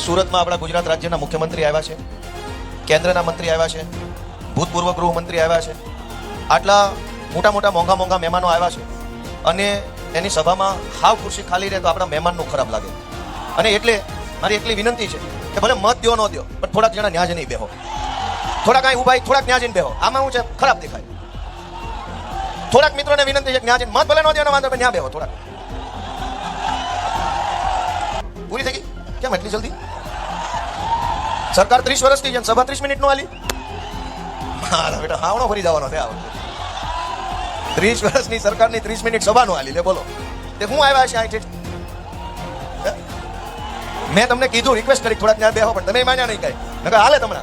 સુરતમાં આપણા ગુજરાત રાજ્યના મુખ્યમંત્રી આવ્યા છે, કેન્દ્રના મંત્રી આવ્યા છે, ભૂતપૂર્વ ગૃહમંત્રી આવ્યા છે, આટલા મોટા મોટા મોંઘા મોંઘા મહેમાનો આવ્યા છે અને એની સભામાં હાવ ખુરશી ખાલી રહે તો આપણા મહેમાનનું ખરાબ લાગે. અને એટલે મારી એટલી વિનંતી છે કે ભલે મત દો ન દો પણ થોડાક જણા ન્યા જઈને બેહો, થોડાક અહીં ઉભા થોડાક ન્યા જઈને બેહો. આમાં શું છે, ખરાબ દેખાય. થોડાક મિત્રોને વિનંતી છે કે ન્યા જઈને મત ભલે ન દો વાંધો પણ ન્યા બેહો. થોડાક પૂરી થઈ ગઈ કેમ એટલી જલ્દી? સરકાર 30 વર્ષથી છે, સભા 30 મિનિટ નો આલી. મારા બેટા હાવણો ફરી જવાનો છે આ વખતે. 30 વર્ષની સરકારની 30 મિનિટ સભાનો આલી લે. બોલો તે હું આવ્યા છે અહીં? મેં તમને કીધું, રિક્વેસ્ટ કરી થોડાક ત્યાં બેહો પણ તમે માન્યા નહીં કઈ. નકર હાલે તમને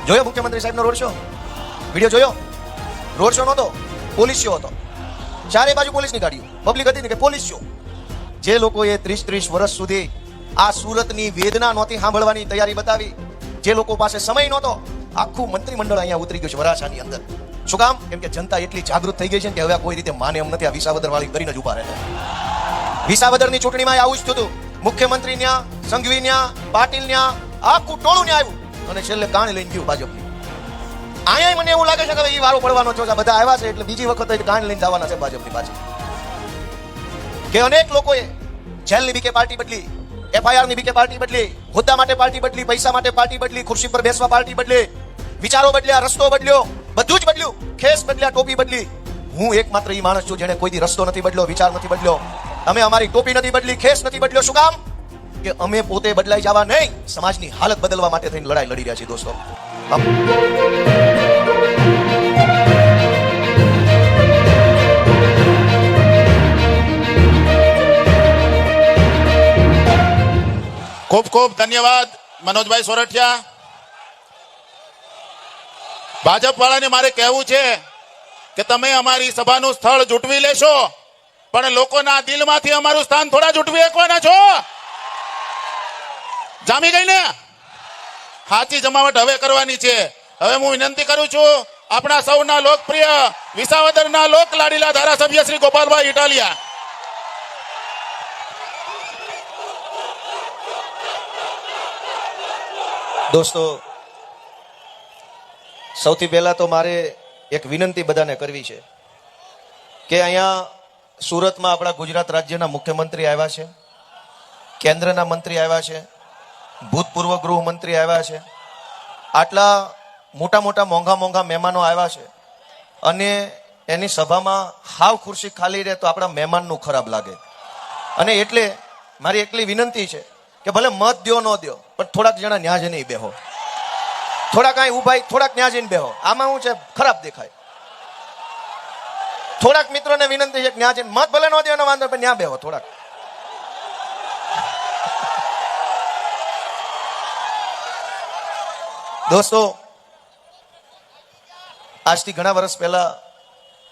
જોયો મુખ્યમંત્રી સાહેબનો રોડ શો? વિડીયો જોયો? રોડ શો નહોતો, પોલીસ શો હતો. ચારે બાજુ પોલીસની ગાડીઓ, પબ્લિક હતી ને કે પોલીસ શો. જે લોકોએ 30 વર્ષ સુધી આ સુરતની વેદના નહોતી સાંભળવાની તૈયારી બતાવી, જે લોકો પાસે સમય નહોતો, આખું મંત્રીમંડળ અહીંયા ઉતરી ગયું છે વરાછાની અંદર. શું કામ? કેમ કે જનતા એટલી જાગૃત થઈ ગઈ છે કે હવે કોઈ રીતે માને એમ નથી. આ વિસાવદર વાળી કરીને જ ઉભા રહે. વિસાવદરની ચૂંટણીમાં આવું જ થયું. મુખ્યમંત્રી ન્યા, સંઘવી ન્યા, પાટીલ ન્યા, આખું ટોળું ન્યા આવ્યું અને છેલ્લે કાણ લઈને ગયું ભાજપની. અહીંયા મને એવું લાગે છે કે હવે એ વારો પડવાનો છે. બધા આવ્યા છે એટલે બીજી વખત કાણ લઈને જવાના છે ભાજપની પાછી. કે અનેક લોકોએ જેલની બીકે પાર્ટી બદલી, FIR ની બીકે પાર્ટી બદલી, હોદ્દા માટે પાર્ટી બદલી, પૈસા માટે પાર્ટી બદલી, ખુરશી પર બેસવા પાર્ટી બદલી, વિચારો બદલ્યા, રસ્તો બદલ્યો, બધું જ બદલ્યું. ખેસ બદલ્યા, ટોપી બદલી. હું એકમાત્ર એ માણસ છું જેને કોઈ દી રસ્તો નથી બદલ્યો, વિચાર નથી બદલ્યો. અમે અમારી ટોપી નથી બદલી, ખેસ નથી બદલ્યો. શું કામ? કે અમે પોતે બદલાઈ જવા નહીં, સમાજની હાલત બદલવા માટે થઈને લડાઈ લડી રહ્યા છીએ દોસ્તો. ખૂબ ખૂબ ધન્યવાદ મનોજભાઈ સોરઠિયા. ભાજપ વાળાને મારે કહેવું છે કે તમે અમારી સભાનું સ્થળ જૂટવી લેશો પણ લોકોના દિલમાંથી અમારું સ્થાન થોડા જૂટવી શકવાના છો. જામી ગઈ ને? સાચી જમાવટ હવે કરવાની છે. હવે હું વિનંતી કરું છું આપણા સૌના લોકપ્રિય વિસાવદરના લોક લાડીલા ધારાસભ્ય શ્રી ગોપાલભાઈ ઇટાલિયા. દોસ્તો, સૌથી પહેલા તો મારે એક વિનંતી બધાને કરવી છે કે અહીંયા સુરતમાં આપણા ગુજરાત રાજ્યના મુખ્યમંત્રી આવ્યા છે, કેન્દ્રના મંત્રી આવ્યા છે, ભૂતપૂર્વ ગૃહમંત્રી આવ્યા છે, આટલા મોટા મોટા મોંઘા મોંઘા મહેમાનો આવ્યા છે અને એની સભામાં હાવ ખુરશી ખાલી રહે તો આપણા મહેમાનનું ખરાબ લાગે. અને એટલે મારી એટલી વિનંતી છે કે ભલે મત દો ન દો પણ થોડાક જણા ન્યા જઈને બેહો, થોડાક અહીં ઉભા થોડાક ન્યા જઈને બેહો. આમાં શું છે, ખરાબ દેખાય. થોડાક મિત્રોને વિનંતી છે કે ન્યા જઈને મત ભલે ન દો વાંધો પણ ન્યા બેહો. થોડાક દોસ્તો, આજથી ઘણા વર્ષ પહેલા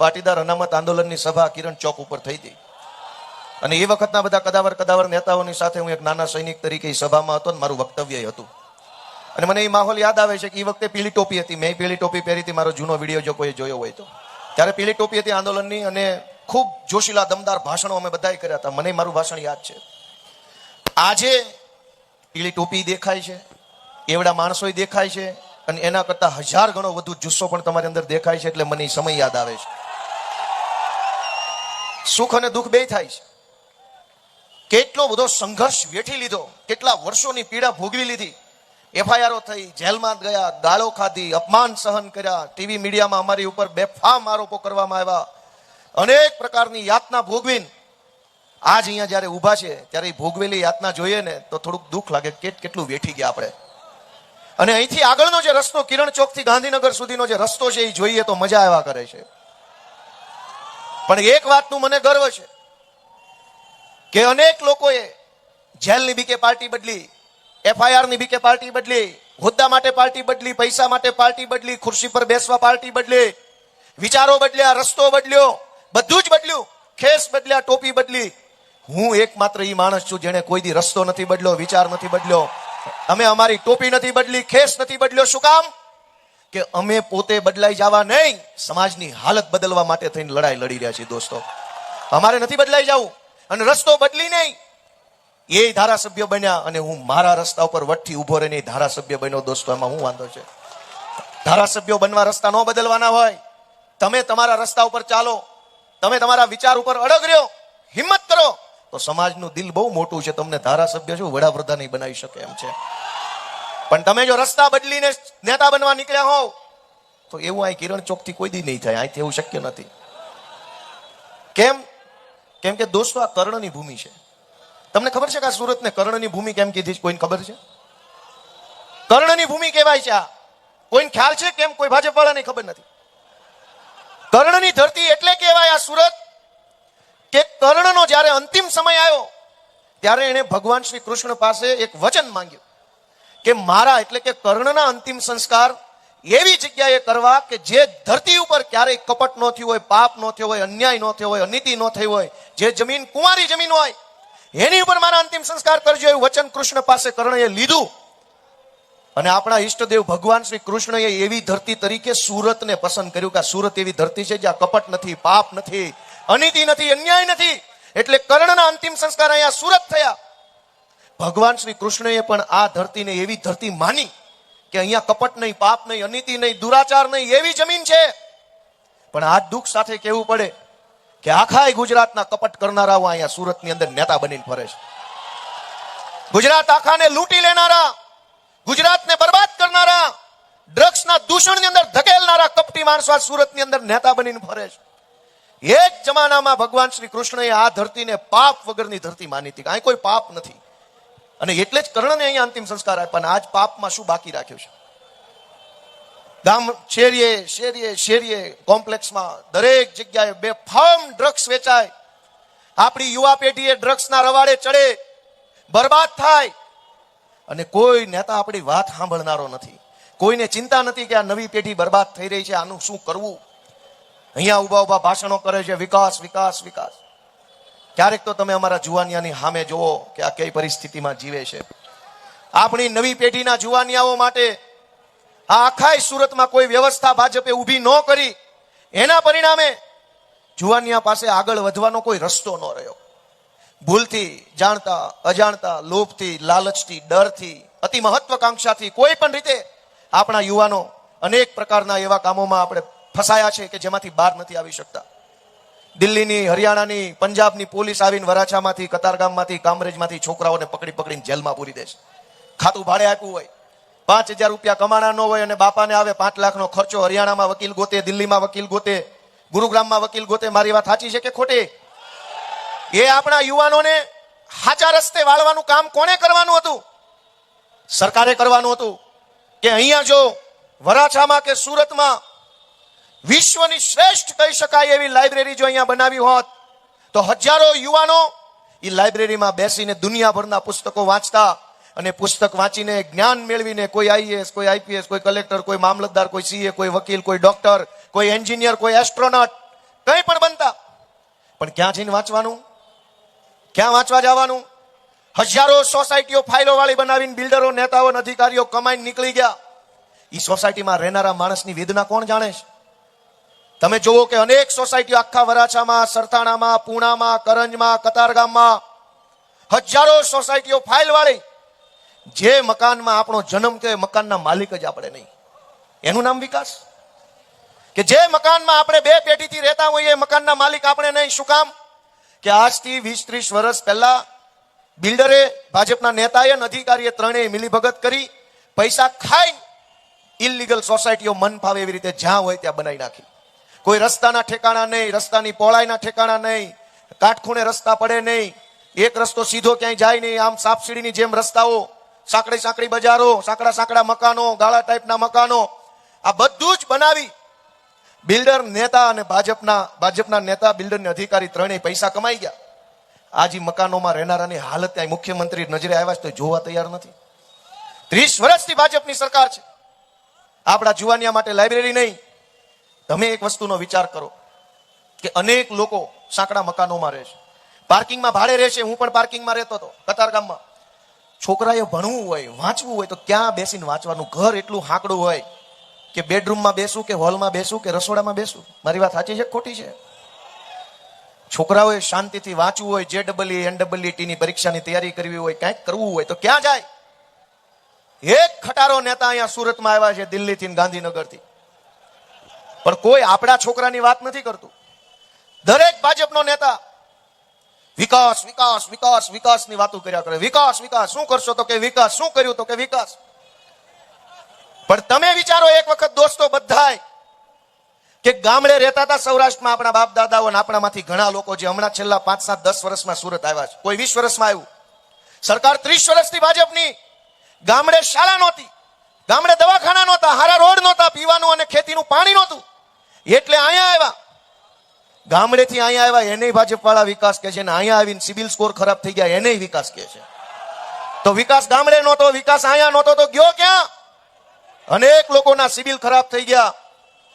પાટીદાર અનામત આંદોલનની સભા કિરણ ચોક ઉપર થઈ હતી અને એ વખતના બધા કદાવર નેતાઓની સાથે હું એક નાના સૈનિક તરીકે સભામાં હતો ને મારું વક્તવ્ય હતું. અને મને એ માહોલ યાદ આવે છે કે એ વખતે પીળી ટોપી હતી, મેં પીળી ટોપી પહેરી હતી. મારો જૂનો વિડીયો જો કોઈ જોયો હોય તો, ત્યારે પીળી ટોપી હતી આંદોલનની અને ખૂબ જોશીલા દમદાર ભાષણો અમે બધાએ કર્યા હતા. મને મારું ભાષણ યાદ છે. આજે પીળી ટોપી દેખાય છે, એવડા માણસો દેખાય છે અને એના કરતા 1000 ગણો વધુ જુસ્સો પણ તમારી અંદર દેખાય છે. એટલે મને એ સમય યાદ આવે છે. સુખ અને દુઃખ બે થાય છે. કેટલો બધો સંઘર્ષ વેઠી લીધો, કેટલા વર્ષોની પીડા ભોગવી લીધી. FIRઓ થઈ, જેલમાં ગયા, ગાળો ખાધી, અપમાન સહન કર્યા, ટીવી મીડિયામાં અમારી ઉપર બેફામ આરોપો કરવામાં આવ્યા, અનેક પ્રકારની યાતના ભોગવીને આજ અહીંયા જયારે ઊભા છે ત્યારે એ ભોગવેલી યાતના જોઈએ ને તો થોડુંક દુઃખ લાગે. કેટલું વેઠી ગયા આપણે. અને અહીંથી આગળનો જે રસ્તો, કિરણ ચોક થી ગાંધીનગર સુધીનો જે રસ્તો છે એ જોઈએ તો મજા આવ્યા કરે છે. પણ એક વાતનું મને ગર્વ છે કે અનેક લોકોએ જેલની બીકે પાર્ટી બદલી, FIR ની બીકે પાર્ટી બદલી, હોદ્દા માટે પાર્ટી બદલી, પૈસા માટે પાર્ટી બદલી, ખુરશી પર બેસવા પાર્ટી બદલી, વિચારો બદલ્યા, રસ્તો બદલ્યો, બધું જ બદલ્યું. ખેસ બદલ્યા, ટોપી બદલી. હું એકમાત્ર એ માણસ છું જેને કોઈ દી રસ્તો નથી બદલ્યો, વિચાર નથી બદલ્યો. અમે અમારી ટોપી નથી બદલી, ખેસ નથી બદલ્યો. શું કામ? કે અમે પોતે બદલાઈ જવા નહીં, સમાજની હાલત બદલવા માટે થઈને લડાઈ લડી રહ્યા છીએ દોસ્તો. અમારે નથી બદલાઈ જવું અને રસ્તો બદલી નહીં. એ ધારાસભ્ય બન્યા અને હું મારા રસ્તા ઉપર વટથી ઉભો રહીને ધારાસભ્ય બન્યો. દોસ્તો એમાં શું વાંધો છે? ધારાસભ્યો બનવા રસ્તા ન બદલવાના હોય. તમે તમારા રસ્તા ઉપર ચાલો, તમે તમારા વિચાર ઉપર અડગ રહ્યો, હિંમત કરો, તો સમાજનું દિલ બહુ મોટું છે. તમને ધારાસભ્ય શું વડાપ્રધાન નહીં બનાવી શકે એમ છે. પણ તમે જો રસ્તા બદલીને નેતા બનવા નીકળ્યા હોવ તો એવું અહીં કિરણ ચોકથી કોઈ દી નહીં થાય. અહીંથી એવું શક્ય નથી. કેમ કે દોસ્તો આ કર્ણની ભૂમિ છે. તમને ખબર છે કે આ સુરતને કર્ણની ભૂમિ કેમ કીધી છે? કોઈને ખબર છે? કર્ણની ભૂમિ કહેવાય છે. આ કોઈને ખ્યાલ છે કેમ? કોઈ ભાજપ વાળાને ખબર નથી. કર્ણની ધરતી એટલે કહેવાય આ સુરત કે કર્ણનો જ્યારે અંતિમ સમય આવ્યો ત્યારે એણે ભગવાન શ્રી કૃષ્ણ પાસે એક વચન માંગ્યું કે મારા એટલે કે કર્ણના અંતિમ સંસ્કાર એવી જગ્યાએ કરવા કે જે ધરતી ઉપર ક્યારેય કપટ ન થયું હોય, પાપ ન થયો હોય, અન્યાય ન થયો હોય, અનીતિ ન થઈ હોય, જે જમીન કુંવારી જમીન હોય એની ઉપર મારા અંતિમ સંસ્કાર કરજો એવું વચન કૃષ્ણ પાસે કર્ણએ લીધું. અને આપણા ઈષ્ટદેવ ભગવાન શ્રી કૃષ્ણએ એવી ધરતી તરીકે સુરતને પસંદ કર્યું કે આ સુરત એવી ધરતી છે જ્યાં કપટ નથી, પાપ નથી, અનીતિ નથી, અન્યાય નથી. એટલે કર્ણના અંતિમ સંસ્કાર અહીંયા સુરત થયા. ભગવાન શ્રી કૃષ્ણએ પણ આ ધરતીને એવી ધરતી માની કે અહીંયા કપટ નહીં, પાપ નહીં, અનીતિ નહીં, દુરાચાર નહીં, એવી જમીન છે. પણ આ દુઃખ સાથે કહેવું પડે કે આખા ગુજરાતના કપટ કરનારાઓ અહીંયા સુરતની અંદર નેતા બનીને ફરે છે. ગુજરાત આખાને લૂંટી લેનારા, ગુજરાતને બરબાદ કરનારા, ડ્રગ્સના દૂષણની અંદર ધકેલનારા કપટી માણસો આ સુરતની અંદર નેતા બનીને ફરે છે. એક જમાનામાં ભગવાન શ્રી કૃષ્ણએ આ ધરતીને પાપ વગરની ધરતી માની હતી. અહીં કોઈ પાપ નથી. અને એટલે જ કર્ણને અહીંયા અંતિમ સંસ્કાર આપ્યા. અને આજ પાપમાં શું બાકી રાખ્યું છે? ગામ શેરીએ શેરીએ શેરીએ કોમ્પ્લેક્સમાં દરેક જગ્યાએ બેફામ ડ્રગ્સ વેચાય. આપણી યુવા પેઢીએ ડ્રગ્સના રવાડે ચડે, બરબાદ થાય. અને કોઈ નેતા આપણી વાત સાંભળનારો નથી. કોઈને ચિંતા નથી કે આ નવી પેઢી બરબાદ થઈ રહી છે, આનું શું કરવું. અહીંયા ઉભા ઉભા ભાષણો કરે છે, વિકાસ વિકાસ વિકાસ. ક્યારેક તો તમે અમારા જુવાનિયાની સામે જુઓ કે આ કઈ પરિસ્થિતિમાં જીવે છે. આપણી નવી પેઢીના જુવાનિયાઓ માટે આ આખા સુરતમાં કોઈ વ્યવસ્થા ભાજપે ઊભી ન કરી. એના પરિણામે જુવાનિયા પાસે આગળ વધવાનો કોઈ રસ્તો ન રહ્યો. ભૂલથી, જાણતા, અજાણતા, લોભથી, લાલચથી, ડરથી, અતિ મહત્વકાંક્ષાથી કોઈ પણ રીતે આપણા યુવાનો અનેક પ્રકારના એવા કામોમાં આપણે ફસાયા છે કે જેમાંથી બહાર નથી આવી શકતા. દિલ્હીની, હરિયાણાની, પંજાબની પોલીસ આવીને વરાછામાંથી, કતારગામમાંથી, કામરેજમાંથી છોકરાઓને પકડી પકડીને જેલમાં પૂરી દે છે. ખાતું ભાડે આપ્યું હોય, 5,000 રૂપિયા કમાણા ન હોય અને બાપાને આવે 5 લાખનો ખર્ચો. હરિયાણામાં વકીલ ગોતે, દિલ્હીમાં વકીલ ગોતે, ગુરુગ્રામમાં વકીલ ગોતે. મારી વાત સાચી છે કે ખોટી? એ આપણા યુવાનોને સાચા રસ્તે વાળવાનું કામ કોણે કરવાનું હતું? સરકારે કરવાનું હતું. કે અહીંયા જો વરાછામાં કે સુરતમાં વિશ્વની શ્રેષ્ઠ કહી શકાય એવી લાઇબ્રેરી જો અહીંયા બનાવી હોત તો હજારો યુવાનો એ લાઇબ્રેરીમાં બેસીને દુનિયાભરના પુસ્તકો વાંચતા અને પુસ્તક વાંચીને જ્ઞાન મેળવીને કોઈ આઈએએસ, કોઈ આઈપીએસ, કોઈ કલેક્ટર, કોઈ મામલતદાર, કોઈ સીએ, કોઈ વકીલ, કોઈ ડોક્ટર, કોઈ એન્જિનિયર, કોઈ એસ્ટ્રોનોટ, કંઈ પણ બનતા. પણ ક્યાં જઈને વાંચવાનું? ક્યાં વાંચવા જવાનું? હજારો સોસાયટીઓ ફાઇલો વાળી બનાવીને બિલ્ડરો, નેતાઓ, અધિકારીઓ કમાઈને નીકળી ગયા. એ સોસાયટીમાં રહેનારા માણસની વેદના કોણ જાણે છે? તમે જુઓ કે અનેક સોસાયટીઓ આખા વરાછામાં, સરથાણામાં, પૂણામાં, કરંજમાં, કતારગામમાં હજારો સોસાયટીઓ ફાઇલ વાળી. જે મકાનમાં આપણો જન્મ થયો એ મકાનના માલિક જ આપણે નહીં. એનું નામ વિકાસ? કે જે મકાનમાં આપણે 2 પેઢીથી રહેતા હોઈએ એ મકાનના માલિક આપણે નહીં. શું કામ? કે આજથી 20-30 વર્ષ પહેલા બિલ્ડરે, ભાજપના નેતાએ અને અધિકારીએ ત્રણેય મિલીભગત કરી પૈસા ખાઈને ઇલીગલ સોસાયટીઓ મન ફાવે એવી રીતે જ્યાં હોય ત્યાં બનાવી નાખી. કોઈ રસ્તાના ઠેકાણા નહીં, રસ્તાની પહોળાઈના ઠેકાણા નહીં, કાટખૂણે રસ્તા પડે નહીં, એક રસ્તો સીધો ક્યાંય જાય નહીં. આમ સાપસીડીની જેમ રસ્તાઓ, સાંકડી સાંકડી બજારો, સાંકડા સાંકડા મકાનો, ગાળા ટાઈપના મકાનો, આ બધું જ બનાવી બિલ્ડર, નેતા અને ભાજપના નેતા, બિલ્ડર ને અધિકારી ત્રણેય પૈસા કમાઈ ગયા. આજે મકાનોમાં રહેનારાની હાલત ત્યાં મુખ્યમંત્રી નજરે આવ્યા છે તો જોવા તૈયાર નથી. 30 વર્ષથી ભાજપની સરકાર છે. આપણા જુવાનિયા માટે લાઇબ્રેરી નહીં. તમે એક વસ્તુનો વિચાર કરો કે અનેક લોકો સાંકડા મકાનોમાં રહે છે, પાર્કિંગમાં ભાડે રહે છે. હું પણ પાર્કિંગમાં રહેતો હતો કતારગામમાં. છોકરાએ ભણવું હોય, વાંચવું હોય તો ક્યાં બેસીને વાંચવાનું? ઘર એટલું હાંકડું હોય કે બેડરૂમમાં બેસું કે હોલમાં બેસું કે રસોડામાં બેસું? મારી વાત સાચી છે કે ખોટી છે? છોકરાઓએ શાંતિથી વાંચવું હોય, JEE, NEET ની પરીક્ષાની તૈયારી કરવી હોય, કંઈક કરવું હોય તો ક્યાં જાય? એક ખટારો નેતા અહીંયા સુરતમાં આવ્યા છે, દિલ્હીથી ને ગાંધીનગરથી, પણ કોઈ આપણા છોકરાની વાત નથી કરતું. દરેક ભાજપનો નેતા વિકાસ વિકાસ વિકાસ વિકાસની વાતો કર્યા કરે. વિકાસ વિકાસ શું કરશો તો કે વિકાસ, શું કર્યું તો કે વિકાસ. પણ તમે વિચારો એક વખત દોસ્તો બધાય કે ગામડે રહેતા હતા સૌરાષ્ટ્રમાં આપણા બાપ દાદાઓ, આપણામાંથી ઘણા લોકો જે હમણાં છેલ્લા 5, 7, 10 વર્ષમાં સુરત આવ્યા છે, કોઈ 20 વર્ષમાં આવ્યું. સરકાર 30 વર્ષથી ભાજપની. ગામડે શાળા નહોતી, ગામડે દવાખાના નહોતા, હારા રોડ નહોતા, પીવાનું અને ખેતીનું પાણી નહોતું, એટલે અહીંયા આવ્યા. ગામડેથી અહીંયા આવ્યા એને ભાજપ વાળા વિકાસ કહે છે, ને અહીંયા આવીને સિબિલ સ્કોર ખરાબ થઈ ગયા એને વિકાસ કહે છે. તો વિકાસ ગામડે નહોતો, વિકાસ અહીંયા નહોતો તો ગયો ક્યાં? અનેક લોકોના સિબિલ ખરાબ થઈ ગયા,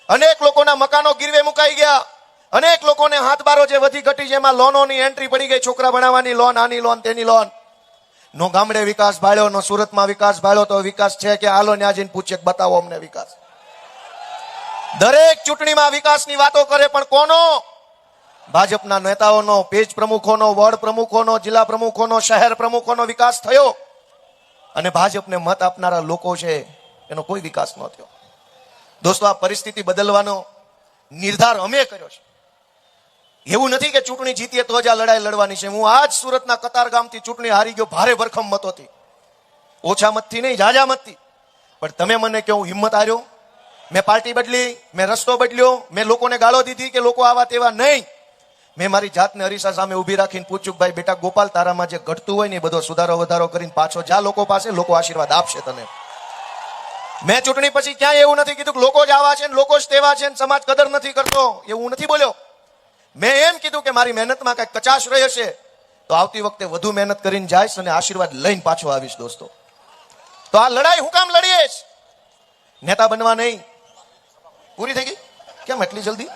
અનેક લોકોના મકાનો ગીરવે મુકાઈ ગયા, અનેક લોકોને હાથબારો જે વધી ઘટી, જેમાં લોનોની એન્ટ્રી પડી ગઈ, છોકરા ભણાવવાની લોન, આની લોન, તેની લોન. નો ગામડે વિકાસ ભાળ્યો, નો સુરતમાં વિકાસ ભાળ્યો. તો વિકાસ છે કે હાલો ત્યાં જઈને પૂછે, બતાવો અમને વિકાસ. દરેક ચૂંટણીમાં વિકાસની વાતો કરે, પણ કોનો? ભાજપના નેતાઓનો, પેજ પ્રમુખોનો, વોર્ડ પ્રમુખોનો, જિલ્લા પ્રમુખોનો, શહેર પ્રમુખોનો વિકાસ થયો, અને ભાજપને મત આપનારા લોકો છે એનો કોઈ વિકાસ ન થયો. દોસ્તો, આ પરિસ્થિતિ બદલવાનો નિર્ધાર અમે કર્યો છે. એવું નથી કે ચૂંટણી જીતીએ તો જ આ લડાઈ લડવાની છે. હું આજ સુરતના કતારગામથી ચૂંટણી હારી ગયો, ભારે ભરખમ મતોથી, ઓછા મતથી નહીં, ઝાઝા મતથી. પણ તમે મને કહો હિંમત હાર્યો? મેં પાર્ટી બદલી, મેં રસ્તો બદલ્યો, મેં લોકોને ગાળો દીધી કે લોકો આવા તેવા? નહીં. મેં મારી જાતને અરીસા સામે ઉભી રાખીને પૂછ્યું, ભાઈ બેટા ગોપાલ, તારામાં જે ઘટતું હોય ને એ બધો સુધારો વધારો કરીને પાછો જા લોકો પાસે, લોકો આશીર્વાદ આપશે તને. મેં ચૂંટણી પછી ક્યાંય એવું નથી કીધું કે લોકો જ આવા છે ને લોકો જ તેવા છે ને સમાજ કદર નથી કરતો, એવું નથી બોલ્યો. મેં એમ કીધું કે મારી મહેનતમાં કઈ કચાશ રહી હશે તો આવતી વખતે વધુ મહેનત કરીને જઈશ અને આશીર્વાદ લઈને પાછો આવીશ. દોસ્તો, તો આ લડાઈ હું કામ લડીશ? નેતા બનવા નહીં. પૂરી થઈ ગઈ? કેમ એટલી જલ્દી?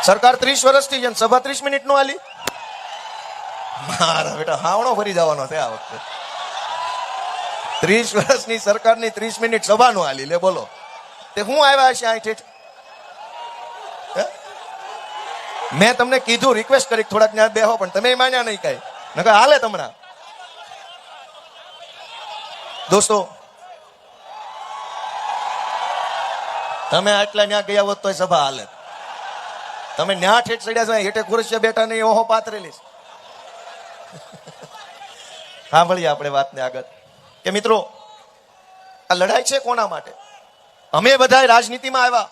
સરકાર 30 વર્ષથી છે, સભા 30 મિનિટ નો આલી. મારા બેટા હાવણો ફરી જવાનો છે આ વખતે. 30 વર્ષની સરકારની 30 મિનિટ સભા નો આલી. લે બોલો, તે હું આવ્યા છે અહીં ઠેઠ? મેં તમને કીધું, રિક્વેસ્ટ કરી થોડાક ન્યાય બેહો, પણ તમે માન્યા નહીં કઈ, નકર હાલે તમણા. દોસ્તો, તમે આટલા ન્યા ગયા હોત તો સભા હાલે. તમે ન્યા ઠેઠ ચડ્યા છો, હેઠે ખુરશીએ બેઠા નહીં, ઓહો પાથરેલી. સાંભળીએ આપણે વાતને આગળ કે મિત્રો, આ લડાઈ છે કોના માટે? અમે બધા રાજનીતિમાં આવ્યા,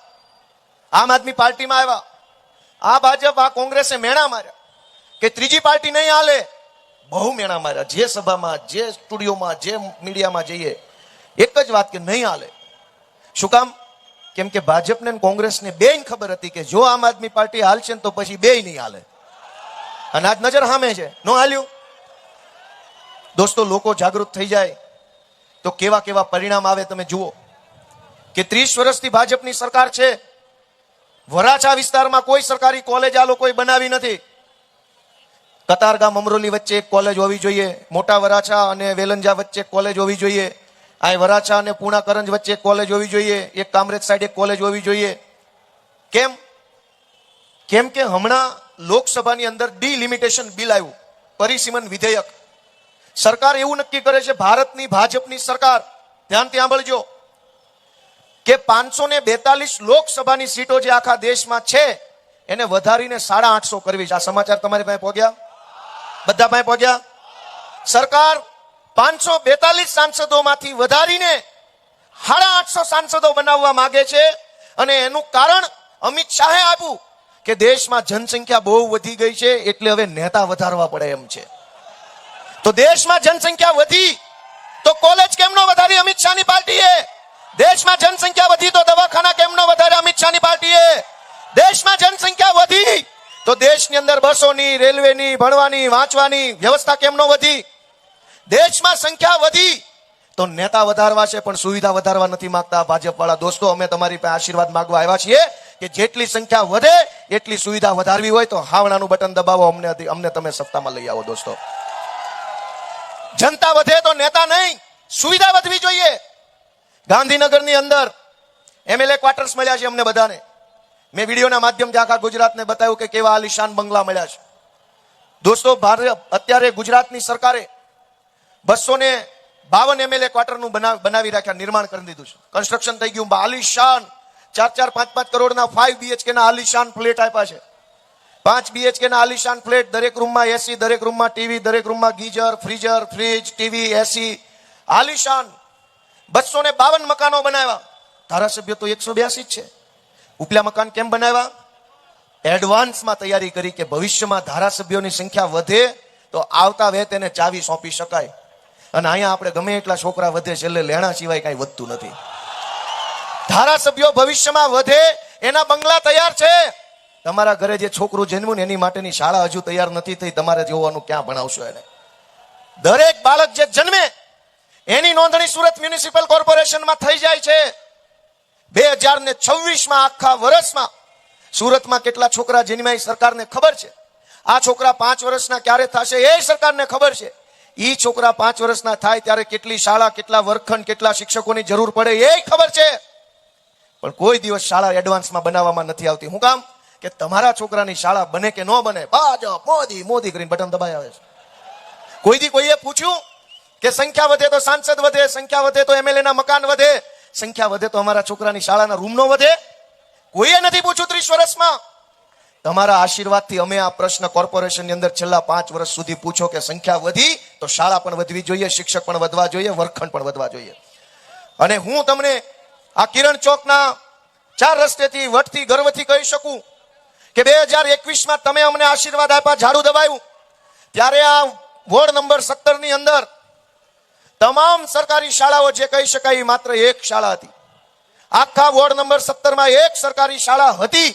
આમ આદમી પાર્ટીમાં આવ્યા. આ ભાજપ, આ કોંગ્રેસે મેણા માર્યા કે ત્રીજી પાર્ટી નહીં હાલે. બહુ મેણા માર્યા. જે સભામાં, જે સ્ટુડિયોમાં, જે મીડિયામાં જઈએ એક જ વાત કે નહીં હાલે. શું કામ? કેમ કે ભાજપને કોંગ્રેસને બેયને ખબર હતી કે જો આમ આદમી પાર્ટી હાલશે ને તો પછી બેય નહીં હાલે. અને આજ નજર સામે છે, નો હાલ્યું. દોસ્તો, લોકો જાગૃત થઈ જાય તો કેવા કેવા પરિણામ આવે તમે જુઓ. કે 30 વર્ષથી ભાજપની સરકાર છે. વરાછા વિસ્તારમાં કોઈ સરકારી કોલેજ આ લોકોએ બનાવી નથી. કતારગામ અમરોલી વચ્ચે એક કોલેજ હોવી જોઈએ, મોટા વરાછા અને વેલંજા વચ્ચે એક કોલેજ હોવી જોઈએ, આ વરાછા અને પૂણા કરંજ વચ્ચે એક કોલેજ હોવી જોઈએ, એક કામરેજ સાઈડ એક કોલેજ હોવી જોઈએ. કેમ? કેમ કે હમણાં લોકસભાની અંદર ડિલિમિટેશન બિલ આવ્યું, પરિસીમન વિધેયક. સરકાર એવું નક્કી કરે છે, ભારતની ભાજપની સરકાર, ધ્યાનથી સાંભળજો, કે 542 લોકસભાની સીટો જે આખા દેશમાં છે એને વધારીને 850 કરવી છે. આ સમાચાર તમારી પાસે પહોંચ્યા? બધા પાસે પહોંચ્યા? સરકાર 542 સાંસદોમાંથી વધારીને 850 સાંસદો બનાવવા માંગે છે. અને એનું કારણ અમિત શાહે આપ્યું કે દેશમાં જનસંખ્યા બહુ વધી ગઈ છે, એટલે હવે નેતા વધારવા પડે એમ છે. તો દેશમાં જનસંખ્યા વધી તો કોલેજ કેમ ન વધારી અમિત શાહની પાર્ટીએ? દેશમાં જનસંખ્યા વધી તો દવાખાના કેમ ન વધારે અમિત શાહની પાર્ટીએ? દેશમાં જનસંખ્યા વધી તો દેશની અંદર બસોની, રેલવેની, ભણવાની, વાંચવાની વ્યવસ્થા કેમ ન વધી? દેશમાં સંખ્યા વધી તો નેતા વધારવા છે, પણ સુવિધા વધારવા નથી માંગતા ભાજપ વાળા. દોસ્તો, અમે તમારી પાસે આશીર્વાદ માંગવા આવ્યા છીએ કે જેટલી સંખ્યા વધે એટલી સુવિધા વધારવી હોય તો હાવણાનું બટન દબાવો, અમને તમે સત્તામાં લઈ આવો. દોસ્તો, જનતા વધે તો નેતા નહીં, સુવિધા વધવી જોઈએ. ગાંધીનગરની અંદર MLA ક્વાર્ટર્સ મળ્યા છે અમને બધાને. મેં વિડીયોના માધ્યમથી આખા ગુજરાતને બતાવ્યું કે કેવા આલિશાન બંગલા મળ્યા છે. દોસ્તો, અત્યારે ગુજરાતની સરકારે 252 MLA ક્વાર્ટરનું બનાવી રાખ્યા, નિર્માણ કરી દીધું છે, કન્સ્ટ્રક્શન થઈ ગયું. આલિશાન 4-4, 5-5 કરોડના 5 BHK ના આલિશાન ફ્લેટ આપ્યા છે. 5 BHK ના આલિશાન ફ્લેટ, દરેક રૂમમાં એસી, દરેક રૂમમાં ટીવી, દરેક રૂમમાં ગીઝર, ફ્રીઝર, ફ્રીજ, ટીવી, એસી, આલિશાન 252 મકાનો બનાવ્યા. ધારાસભ્ય તો 182 જ છે. ઉપલા મકાન કેમ બનાવ્યા? એડવાન્સમાં તૈયારી કરી કે ભવિષ્યમાં ધારાસભ્યોની સંખ્યા વધે તો આવતા વેત એને ચાવી સોંપી શકાય. અને અહીંયા આપણે ગમે એટલા છોકરા વધે, છેલ્લે લેણા સિવાય કઈ વધતું નથી. ધારાસભ્યો ભવિષ્યમાં વધે એના બંગલા તૈયાર છે. તમારા ઘરે જે છોકરું જન્મ્યું ને એની માટેની શાળા હજુ તૈયાર નથી થઈ. તમારે જોવાનું ક્યાં ભણાવશો એને? દરેક બાળક જે જન્મે એની નોંધણી સુરત મ્યુનિસિપલ કોર્પોરેશનમાં થઈ જાય છે. 2026માં આખા વર્ષમાં સુરતમાં કેટલા છોકરા જન્મ્યા સરકારને ખબર છે. આ છોકરા 5 વર્ષના ક્યારે થશે એ સરકારને ખબર છે. ઈ છોકરા 5 વર્ષના થાય ત્યારે કેટલી શાળા, કેટલા વર્ગખંડ, કેટલા શિક્ષકોની જરૂર પડે એ ખબર છે. પણ કોઈ દિવસ શાળા એડવાન્સમાં બનાવવામાં નથી આવતી. શું કામ? કે તમારા છોકરાની શાળા બને કે ન બને, ભાજપ મોદી મોદી કરીને બટન દબાઈ આવે છે. કોઈએ પૂછ્યું કે સંખ્યા વધે તો સાંસદ વધે, સંખ્યા વધે તો MLA ના મકાન વધે, સંખ્યા વધે તો અમારા છોકરાની શાળાના રૂમ નો વધે? કોઈએ નથી પૂછ્યું 30 વર્ષમાં. તમારા આશીર્વાદથી અમે આ પ્રશ્ન કોર્પોરેશનની અંદર છેલ્લા 5 વર્ષ સુધી પૂછો કે સંખ્યા વધી તો શાળા પણ વધવી જોઈએ, શિક્ષક પણ વધવા જોઈએ, વર્ગખંડ પણ વધવા જોઈએ. અને હું તમને આ કિરણ ચોકના 4 રસ્તેથી વટથી ગર્વથી કહી શકું કે 2021માં તમે અમને આશીર્વાદ આપ્યા, ઝાડુ દબાવ્યું, ત્યારે આ વોર્ડ નંબર 17 ની અંદર તમામ સરકારી શાળાઓ જે કહી શકાય માત્ર એક શાળા હતી. આખા વોર્ડ નંબર 17માં એક સરકારી શાળા હતી.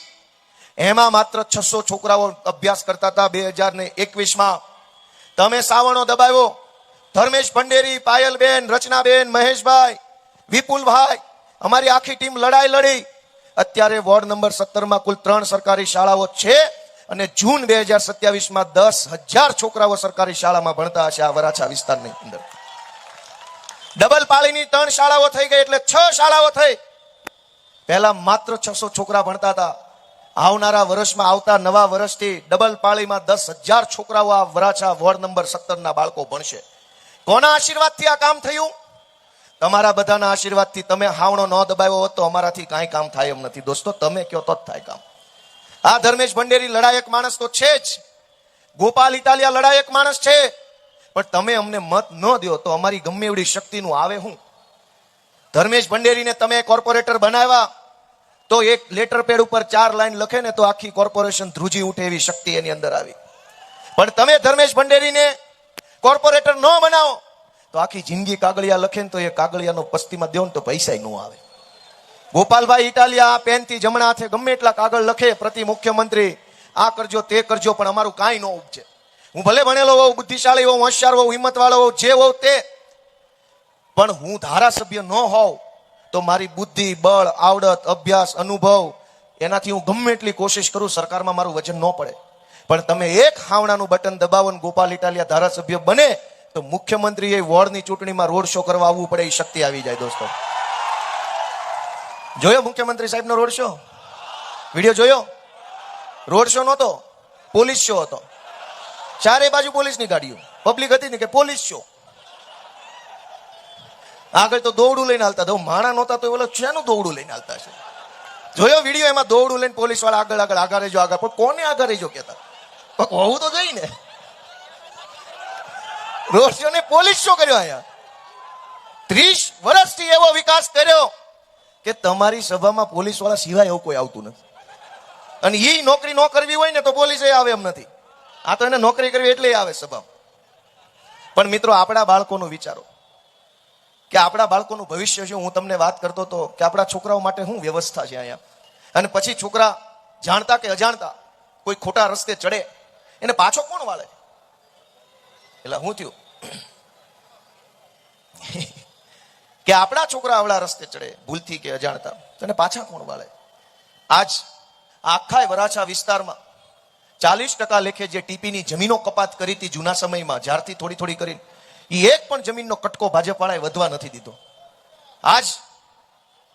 એમાં માત્ર 600 છોકરાઓ અભ્યાસ કરતા હતા. 2021માં તમે સાવણો દબાવ્યો. ધર્મેશ ભંડેરી, પાયલબેન, રચનાબેન, મહેશભાઈ, વિપુલભાઈ, અમારી આખી ટીમ લડાઈ લડી. અત્યારે વોર્ડ નંબર 17માં કુલ 3 સરકારી શાળાઓ છે અને જૂન 2027માં 10,000 છોકરાઓ સરકારી શાળામાં ભણતા હશે આ વરાછા વિસ્તારની અંદર. ડબલ પાળીની 3 શાળાઓ થઈ ગઈ એટલે 6 શાળાઓ થઈ. પહેલા માત્ર 600 છોકરા ભણતા હતા. આવનારા વર્ષમાં, આવતા નવા વર્ષથી ડબલ પાળીમાં 10,000 છોકરાઓ આ વરાછા વોર્ડ નંબર 17ના બાળકો ભણશે. કોના આશીર્વાદથી આ કામ થયું? તમારા બધાના આશીર્વાદથી. તમે હાવણો ન દબાવ્યો હોત તો અમારાથી કાંઈ કામ થાય એમ નથી. દોસ્તો, તમે કયો તો જ થાય કામ. આ ધર્મેશ ભંડેરી લડાયક માણસ તો છે જ, ગોપાલ ઇટાલિયા લડાયક માણસ છે, પણ તમે અમને મત ન દો તો અમારી ગમે એવડી શક્તિનું આવે હું? ધર્મેશ ભંડેરીને તમે કોર્પોરેટર બનાવ્યા તો એક લેટર પેડ ઉપર 4 લાઈન લખે ને તો આખી કોર્પોરેશન ધ્રુજી ઉઠે એવી શક્તિ એની અંદર આવી. પણ તમે ધર્મેશ ભંડેરીને કોર્પોરેટર ન બનાવો તો આખી જિંદગી કાગળિયા લખે ને તો એ કાગળિયાનો પસ્તીમાં દેવો ને તો પૈસા ન આવે. ગોપાલભાઈ ઇટાલિયા પેનથી જમણા હાથે ગમે એટલા કાગળ લખે, પ્રતિ મુખ્યમંત્રી આ કરજો તે કરજો, પણ અમારું કાંઈ ન ઉપજે. હું ભલે ભણેલો હોઉં, બુદ્ધિશાળી હોઉં, હોશિયાર હોઉં, હિંમત વાળો હોઉં, જે હોઉં તે, પણ હું ધારાસભ્ય ન હોઉં તો મારી બુદ્ધિ, બળ, આવડત, અભ્યાસ, અનુભવ એનાથી હું ગમે એટલી કોશિશ કરું સરકારમાં મારું વજન ન પડે. પણ તમે એક હાવણાનું બટન દબાવો ને ગોપાલ ઇટાલિયા ધારાસભ્ય બને તો મુખ્યમંત્રીએ વોર્ડની ચૂંટણીમાં રોડ શો કરવા આવવું પડે એ શક્તિ આવી જાય. દોસ્તો, જોયો મુખ્યમંત્રી સાહેબનો રોડ શો? વિડીયો જોયો? રોડ શો નહોતો, પોલીસ શો હતો. ચારે બાજુ પોલીસની ગાડીઓ, પબ્લિક હતી ને કે પોલીસ શો. આગળ તો દોવડું લઈને હાલતા હતા. માણા નહોતા તો ઓલો શેનું દોવડું લઈને હાલતા છે? જોયો વિડીયો? એમાં દોવડું લઈને પોલીસ વાળા આગળ રહેજો આગળ. પણ કોને આગળ રહેજો કેતા? હોવું તો જોઈ ને. રોડ શો ને પોલીસ શો કર્યો અહીંયા. 30 વર્ષથી એવો વિકાસ કર્યો કે તમારી સભામાં પોલીસ વાળા સિવાય એવું કોઈ આવતું નથી. અને એ નોકરી ન કરવી હોય ને તો પોલીસ આવે એમ નથી. આ તો એને નોકરી કરવી એટલે આવે સભા. પણ મિત્રો, આપણા બાળકોનું વિચારો કે આપણા બાળકોનું ભવિષ્ય શું. હું તમને વાત કરતો હતો કે આપણા છોકરાઓ માટે શું વ્યવસ્થા છે અહીંયા. અને પછી છોકરા જાણતા કે અજાણતા કોઈ ખોટા રસ્તે ચડે એને પાછો કોણ વાળે? એટલે શું થયું કે આપણા છોકરા આવડા રસ્તે ચડે ભૂલથી કે અજાણતા, તેને પાછા કોણ વાળે? આજ આખા વરાછા વિસ્તારમાં 40% લેખે જે ટીપીની જમીનો કપાત કરી હતી જૂના સમયમાં, જ્યારથી થોડી થોડી કરીને, એ એક પણ જમીનનો કટકો ભાજપ વાળાએ વધવા નથી દીધો. આજ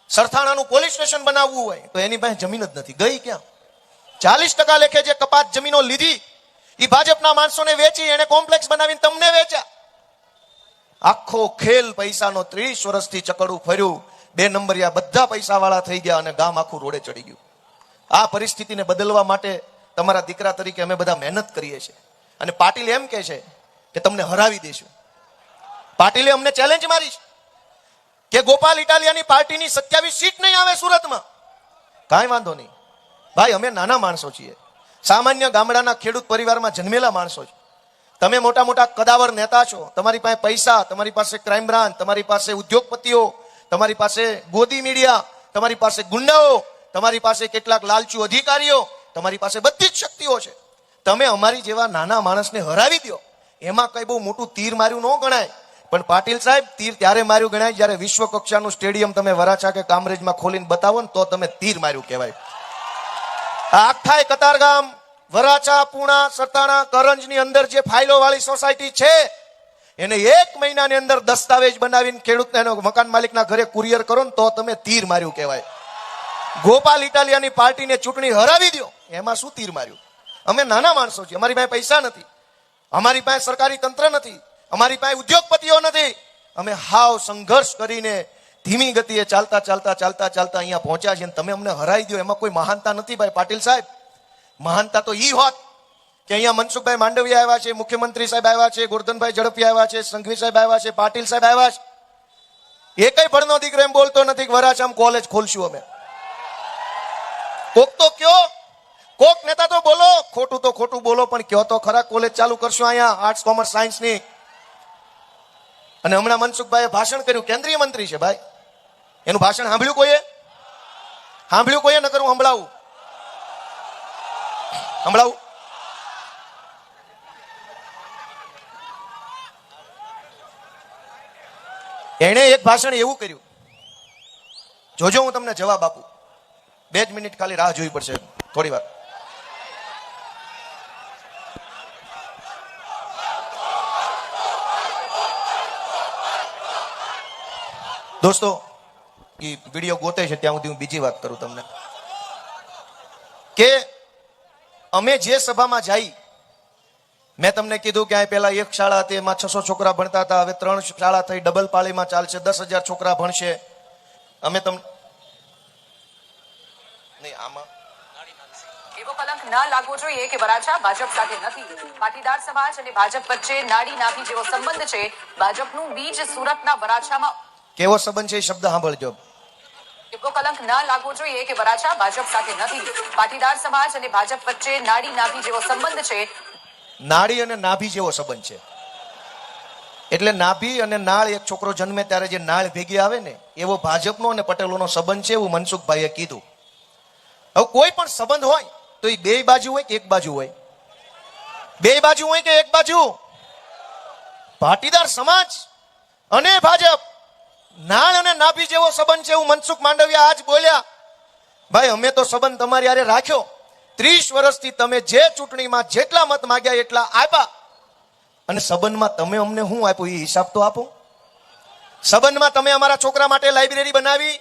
સરથાણાનું પોલીસ સ્ટેશન બનાવવું હોય તો એની પાસે જમીન જ નથી. ગઈ ક્યાં? 40% લેખે જે કપાત જમીનો લીધી એ ભાજપના માણસોને વેચી, એને કોમ્પ્લેક્સ બનાવીને તમને વેચ્યા. આખો ખેલ પૈસાનો 30 વર્ષથી ચકડું ફર્યું. 2 નંબરિયા બધા પૈસા વાળા થઈ ગયા અને ગામ આખું રોડે ચડી ગયું. આ પરિસ્થિતિને બદલવા માટે તમારા દીકરા તરીકે અમે બધા મહેનત કરીએ છીએ. અને પાટીલ એમ કહે છે કે તમને હરાવી દઈશું. પાટીલે અમને ચેલેન્જ મારી છે કે ગોપાલ ઇટાલિયાની પાર્ટીની 27 સીટ નહીં આવે સુરતમાં. કાંઈ વાંધો નહીં ભાઈ, અમે નાના માણસો છીએ, સામાન્ય ગામડાના ખેડૂત પરિવારમાં જન્મેલા માણસો છે. તમે મોટા મોટા કદાવર નેતા છો, તમારી પાસે પૈસા, તમારી પાસે ક્રાઇમ બ્રાન્ચ, તમારી પાસે ઉદ્યોગપતિઓ, તમારી પાસે ગોદી મીડિયા, તમારી પાસે ગુંડાઓ, તમારી પાસે કેટલાક લાલચુ અધિકારીઓ, તમારી પાસે બધી જ શક્તિઓ છે. તમે અમારી જેવા નાના માણસને હરાવી દો, એમાં કઈ બહુ મોટું તીર માર્યું ન ગણાય. પણ પાટીલ સાહેબ, તીર ત્યારે માર્યું ગણાય જ્યારે વિશ્વ કક્ષાનું સ્ટેડિયમ તમે વરાછા કે કામરેજમાં ખોલીને બતાવો ને તો તમે તીર માર્યું કહેવાય. આખા કતારગામ, વરાછા, પૂણા, સરથાણા, કરંજની અંદર જે ફાઇલો વાળી સોસાયટી છે એને 1 મહિનાની અંદર દસ્તાવેજ બનાવીને ખેડૂતને મકાન માલિકના ઘરે કુરિયર કરો ને તો તમે તીર માર્યું કહેવાય. ગોપાલ ઇટાલિયાની પાર્ટીને ચૂંટણી હરાવી દો, એમાં શું તીર માર્યું? અમે નાના માણસો છીએ, અમારી પાસે પૈસા નથી, અમારી પાસે સરકારી તંત્ર નથી, અમારી પાસે ઉદ્યોગપતિઓ નથી. અમે હાવ સંઘર્ષ કરીને ધીમી ગતિએ ચાલતા ચાલતા ચાલતા ચાલતા અહીંયા પહોંચ્યા છીએ. તમે અમને હરાવી દો, એમાં કોઈ મહાનતા નથી ભાઈ પાટીલ સાહેબ. મહાનતા તો ઈ હોત કે અહીંયા મનસુખભાઈ માંડવિયા આવ્યા છે, મુખ્યમંત્રી સાહેબ આવ્યા છે, ગોરધનભાઈ ઝડપિયા આવ્યા છે, સંઘવી સાહેબ આવ્યા છે, પાટીલ સાહેબ આવ્યા છે. એકય ભણનો દીકરો એમ બોલતો નથી કે વરાછામ કોલેજ ખોલશું અમે. કોક તો કયો, કોક નેતા તો બોલો, ખોટું તો ખોટું બોલો, પણ કયો તો ખરા કોલેજ ચાલુ કરશું અહીંયા આર્ટ્સ કોમર્સ સાયન્સની. અને હમણાં મનસુખભાઈએ ભાષણ કર્યું, કેન્દ્રીય મંત્રી છે ભાઈ, એનું ભાષણ સાંભળ્યું કોઈએ? સાંભળ્યું કોઈએ? ન કરું સંભળાવું. એણે એક ભાષણ એવું કર્યું, જોજો હું તમને જવાબ આપું. 2 જ મિનિટ ખાલી રાહ જોવી પડશે, થોડી વાર. દોસ્તો, એ વિડીયો ગોતે છે ત્યાં સુધી હું બીજી વાત કરું તમને કે અમે જે સભામાં જઈ, મેં તમને કીધું કે આ પેલા એક શાળા હતી, એમાં 600 છોકરા ભણતા હતા, હવે 3 શાળા થઈ, ડબલ પાળીમાં ચાલશે, 10,000 છોકરા ભણશે. અમે તમને નહીં આમાં એવો કલંક ન લાગવો જોઈએ કે વરાછા ભાજપ સાથે નથી. પાટીદાર સમાજ અને ભાજપ વચ્ચે નાડી નાભી જેવો સંબંધ છે. ભાજપનું બીજ સુરતના વરાછામાં. કેવો સંબંધ છે એ શબ્દ સાંભળજો. એવો કલંક ન લાગવો જોઈએ કે વરાછા ભાજપ સાથે નથી. પાટીદાર સમાજ અને ભાજપ વચ્ચે નાડી નાભી જેવો સંબંધ છે. નાડી અને નાભી જેવો સંબંધ છે એટલે નાભી અને નાળ, એક છોકરો જન્મે ત્યારે જે નાળ ભેગી આવે ને, એવો ભાજપનો અને પટેલોનો સંબંધ છે, એવું મનસુખભાઈએ કીધું. હવે કોઈ પણ સંબંધ હોય તો એ 2 બાજુ હોય કે 1 બાજુ હોય? 2 બાજુ હોય કે 1 બાજુ? પાટીદાર સમાજ અને ભાજપ નાળ અને નાભી જેવો સંબંધ છે એવું મનસુખ માંડવિયા આજ બોલ્યા. ભાઈ, અમે તો સંબંધ તમારી હારે રાખ્યો. 30 વર્ષથી તમે જે ચૂંટણીમાં જેટલા મત માંગ્યા એટલા આપ્યા, અને સંબંધમાં તમે અમને શું આપ્યું એ હિસાબ તો આપો. સંબંધમાં તમે અમારા છોકરા માટે લાઇબ્રેરી બનાવી,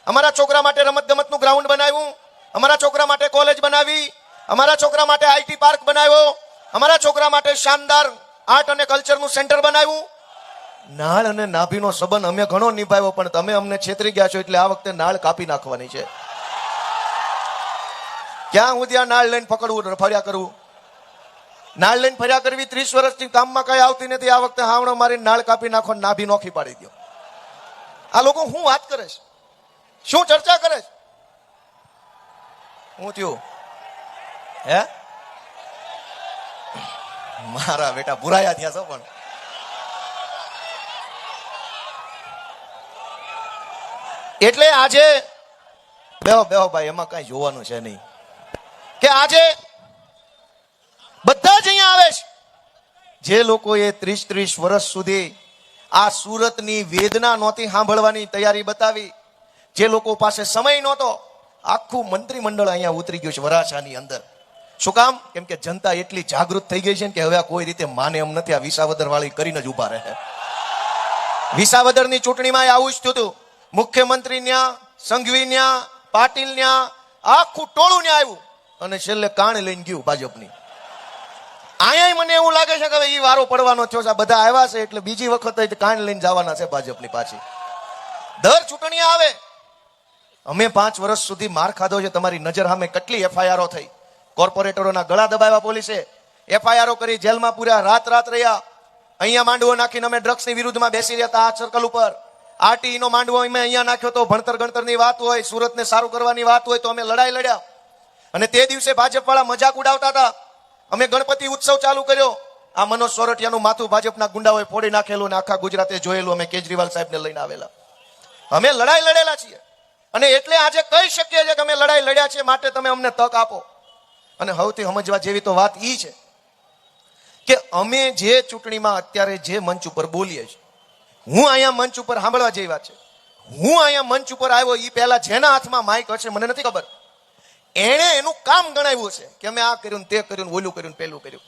અમારા છોકરા માટે રમત ગમતનું ગ્રાઉન્ડ બનાવ્યું, અમારા છોકરા માટે કોલેજ બનાવી, અમારા છોકરા માટે IT પાર્ક બનાવ્યો, અમારા છોકરા માટે શાનદાર આર્ટ અને કલ્ચરનું સેન્ટર બનાવ્યું. નાળ અને નાભીનો સંબંધ અમે ઘણો નિભાવ્યો, પણ તમે અમને છેતરી ગયા છો, એટલે આ વખતે નાળ કાપી નાખવાની છે. ક્યાં સુધી આ નાળ લઈને પકડવું, ફર્યા કરવું? નાળ લઈને ફર્યા કરવી 30 વર્ષથી કામમાં કઈ આવતી નથી. આ વખતે હાવણો મારી નાળ કાપી નાખો, નાભી નોખી પાડી દો. આ લોકો શું વાત કરે છે, શું ચર્ચા કરે છે? હું થયું હે? મારા બેટા બુરાયા થયા છો. પણ એટલે આજે બેહો ભાઈ, એમાં કઈ જોવાનું છે નહીં કે આજે બધા જ અહીંયા આવે છે જે લોકોએ 30 વર્ષ સુધી આ સુરતની વેદના નહોતી સાંભળવાની તૈયારી બતાવી, જે લોકો પાસે સમય નહોતો. આખું મંત્રીમંડળ અહીંયા ઉતરી ગયું છે વરાછાની અંદર. શું કામ? કેમ કે જનતા એટલી જાગૃત થઈ ગઈ છે કે હવે આ કોઈ રીતે માને એમ નથી. આ વિસાવદર વાળી કરીને જ ઉભા રહે. વિસાવદરની ચૂંટણીમાં આવું જ થયું હતું. મુખ્યમંત્રી ત્યાં સંઘવી ન્યા, પાટીલ ન્યા, આખું ટોળું ન્યા આવ્યું અને છેલ્લે કાણ લઈને ગયું ભાજપની. અહીંયા મને એવું લાગે છે કે હવે ઈ વારો પડવાનો થયો છે. આ બધા આવ્યા છે એટલે બીજી વખત કાણ લઈને જવાના છે ભાજપની પાછી. દર ચૂંટણી આવે. અમે 5 વર્ષ સુધી માર ખાધો છે. તમારી નજર સામે કેટલી એફઆઈઆરો થઈ. કોર્પોરેટરોના ગળા દબાવ્યા પોલીસે, એફઆઈઆરો કરી, જેલમાં પૂર્યા, રાત રહ્યા. અહીંયા માંડવો નાખીને અમે ડ્રગ્સની વિરુદ્ધમાં બેસી રહ્યા હતા આ સર્કલ ઉપર. આરટીઈ નો માંડવો અમે અહીંયા નાખ્યો તો ભણતર ગણતરની વાત હોય, સુરતને સારું કરવાની વાત હોય તો અમે લડાઈ લડ્યા. અને તે દિવસે ભાજપ વાળા મજાક ઉડાવતા હતા. અમે ગણપતિ ઉત્સવ ચાલુ કર્યો. આ મનોજ સોરઠિયાનું માથું ભાજપના ગુંડાઓએ ફોડી નાખેલું અને આખા ગુજરાતે જોયેલું. અમે કેજરીવાલ સાહેબને લઈને આવેલા. અમે લડાઈ લડેલા છીએ અને એટલે આજે કહી શકીએ છીએ કે અમે લડાઈ લડ્યા છે, માટે તમે અમને તક આપો. અને સૌથી સમજવા જેવી તો વાત ઈ છે કે અમે જે ચૂંટણીમાં અત્યારે જે મંચ ઉપર બોલીએ છીએ, હું અહીંયા મંચ ઉપર સાંભળવા જેવી વાત છે. હું અહીંયા મંચ ઉપર આવ્યો ઈ પહેલા જેના હાથમાં માઇક હશે મને નથી ખબર, એણે એનું કામ ગણાવ્યું છે કે અમે આ કર્યું, તે કર્યું, ઓલું કર્યું, પેલું કર્યું.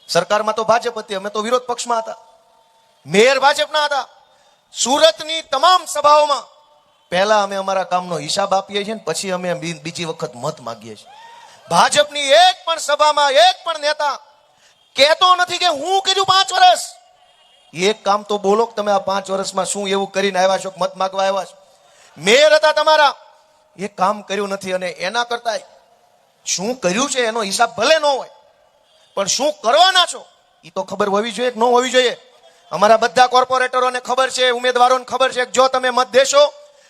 સરકારમાં તો ભાજપ હતી, અમે તો વિરોધ પક્ષમાં હતા. મેયર ભાજપના હતા. સુરતની તમામ સભાઓમાં પહેલા અમે અમારા કામનો હિસાબ આપીએ છીએ, પછી અમે બીજી વખત મત માંગીએ છીએ. ભાજપની એક પણ સભામાં એક પણ નેતા કહેતો નથી કે હું કીધું 5 વર્ષ. એક કામ તો બોલો કે તમે આ 5 વર્ષમાં શું એવું કરીને આવ્યા છો, મત માંગવા આવ્યા છો. મેયર હતા તમારા, એ કામ કર્યું નથી. અને એના કરતા શું કર્યું છે એનો હિસાબ ભલે ન હોય, પણ શું કરવાના છો એ તો ખબર હોવી જોઈએ કે ન હોવી જોઈએ. અમારા બધા કોર્પોરેટરોને ખબર છે, ઉમેદવારોને ખબર છે કે જો તમે મત દેશો